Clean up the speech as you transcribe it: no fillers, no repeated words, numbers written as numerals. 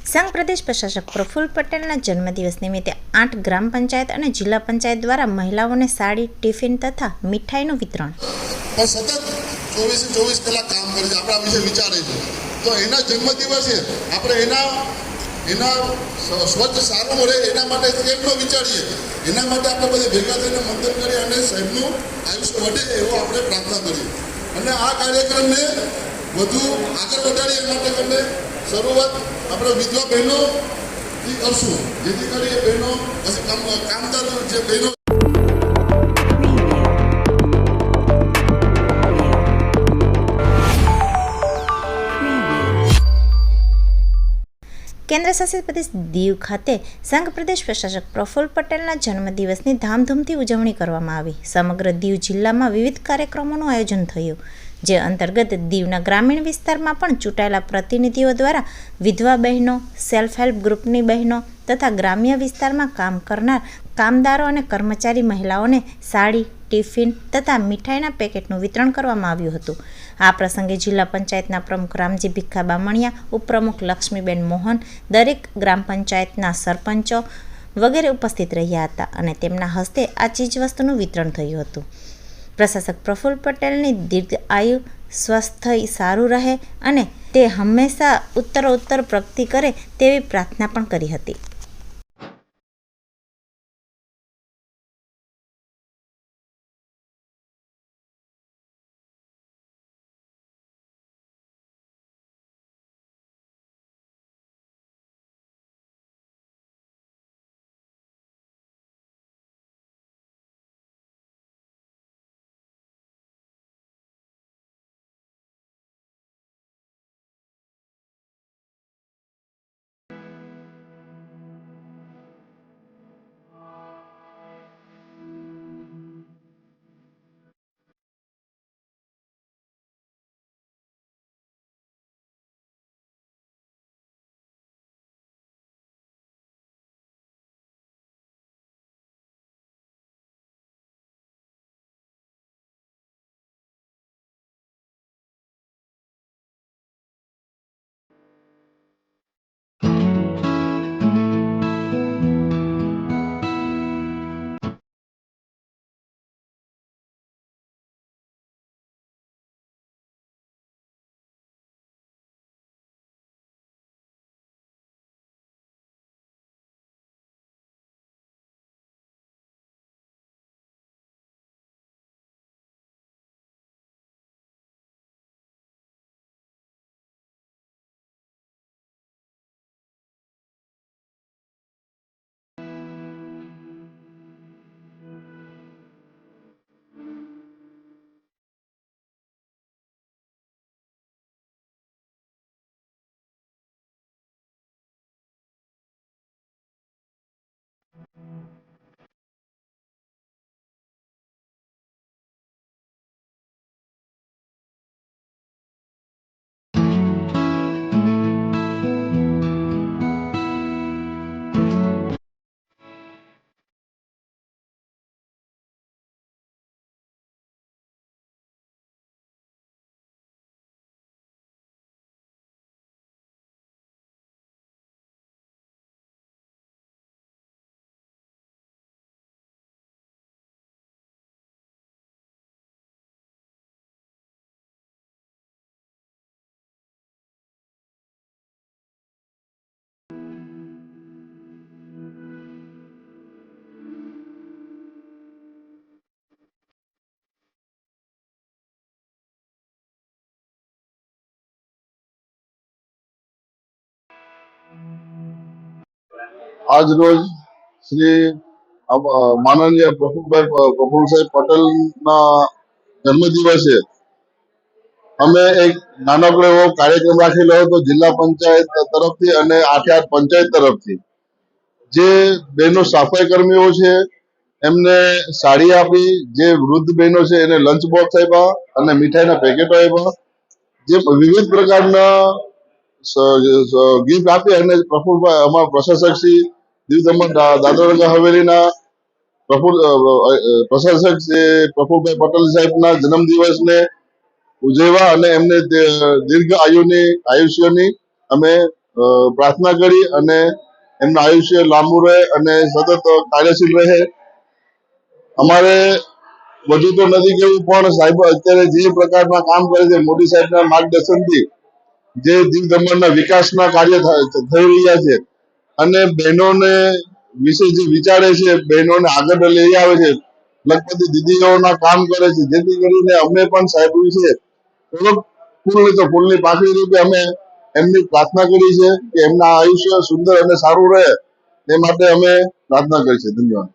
સંઘ પ્રદેશ પ્રશાસક પ્રફુલ્લ પટેલના જન્મદિવસ નિમિત્તે 8 ગ્રામ પંચાયત અને જિલ્લા પંચાયત દ્વારા મહિલાઓને સાડી, ટિફિન તથા મીઠાઈનું વિતરણ. સતત 24 કલાક કામ કરે છે, આપણા વિશે વિચારે છે. તો એના જન્મદિવસે આપણે એના સ્વચ્છ સારું મળે એના માટે કેમ ન વિચારીએ? એના માટે આપણે બધા ભેગા થઈને મંથન કરીએ અને સાહેબનું આયુષ્ય વધે એવો આપણે પ્રાર્થના કરીએ અને આ કાર્યક્રમને વધુ આગળ વધારીએ એ માટે આપણે શરૂઆત આપણે વિધવા બહેનોથી કરશું, જેથી કરી એ બહેનો પછી કામદાર જે બહેનો. કેન્દ્ર શાસિત પ્રદેશ દીવ ખાતે સંઘ પ્રદેશ પ્રશાસક પ્રફુલ્લ પટેલના જન્મદિવસની ધામધૂમથી ઉજવણી કરવામાં આવી. સમગ્ર દીવ જિલ્લામાં વિવિધ કાર્યક્રમોનું આયોજન થયું, જે અંતર્ગત દીવના ગ્રામીણ વિસ્તારમાં પણ ચૂંટાયેલા પ્રતિનિધિઓ દ્વારા વિધવા બહેનો, સેલ્ફ હેલ્પ ગ્રુપની બહેનો તથા ગ્રામ્ય વિસ્તારમાં કામ કરનાર કામદારો અને કર્મચારી મહિલાઓને સાડી, ટિફિન તથા મીઠાઈના પેકેટનું વિતરણ કરવામાં આવ્યું હતું. આ પ્રસંગે જિલ્લા પંચાયતના પ્રમુખ રામજી ભીખા બામણિયા, ઉપપ્રમુખ લક્ષ્મીબેન મોહન, દરેક ગ્રામ પંચાયતના સરપંચો વગેરે ઉપસ્થિત રહ્યા હતા અને તેમના હસ્તે આ ચીજવસ્તુનું વિતરણ થયું હતું. પ્રશાસક પ્રફુલ્લ પટેલની દીર્ઘ આયુ, સ્વાસ્થ્ય સારું રહે અને તે હંમેશા ઉત્તરોત્તર પ્રગતિ કરે તેવી પ્રાર્થના પણ કરી હતી. આજ રોજ શ્રી માનનીય પ્રફુલ્લભાઈ પટેલના જન્મદિવસે અમે એક નાનકડો એવો કાર્યક્રમ રાખેલો હતો જિલ્લા પંચાયત તરફથી અને 8 પંચાયત તરફથી. જે બહેનો સફાઈ કર્મીઓ છે એમને સાડી આપી, જે વૃદ્ધ બહેનો છે એને લંચ બોક્સ આપ્યા અને મીઠાઈના પેકેટો આપ્યા. જે વિવિધ પ્રકારના ગિફ્ટ આપી અને પ્રફુલ્લભાઈ અમારા પ્રશાસક શ્રી દીવ દમણ દાદરા હવેલીના પ્રશાસક શ્રી પ્રફુલ્લભાઈ પટેલ સાહેબના જન્મદિવસને ઉજવ્યા અને એમને દીર્ઘ આયુષ્યની અમે પ્રાર્થના કરી અને એમનું આયુષ્ય લાંબુ રહે અને સતત કાર્યશીલ રહે. અમારે વધુ તો નથી કેવું, પણ સાહેબ અત્યારે જે પ્રકારના કામ કરે છે મોદી સાહેબના માર્ગદર્શનથી, જે દીવ દમણના વિકાસના કાર્ય થઈ રહ્યા છે અને બહેનોને વિશે જે વિચારે છે, બહેનોને આગળ લઈ આવે છે, લખપતિ દીદીઓના કામ કરે છે, જેથી કરીને અમે પણ સાહેબ વિશે થોડોક ફૂલની પાંખડી રૂપે અમે એમની પ્રાર્થના કરી છે કે એમના આયુષ્ય સુંદર અને સારું રહે, તે માટે અમે પ્રાર્થના કરી છે. ધન્યવાદ.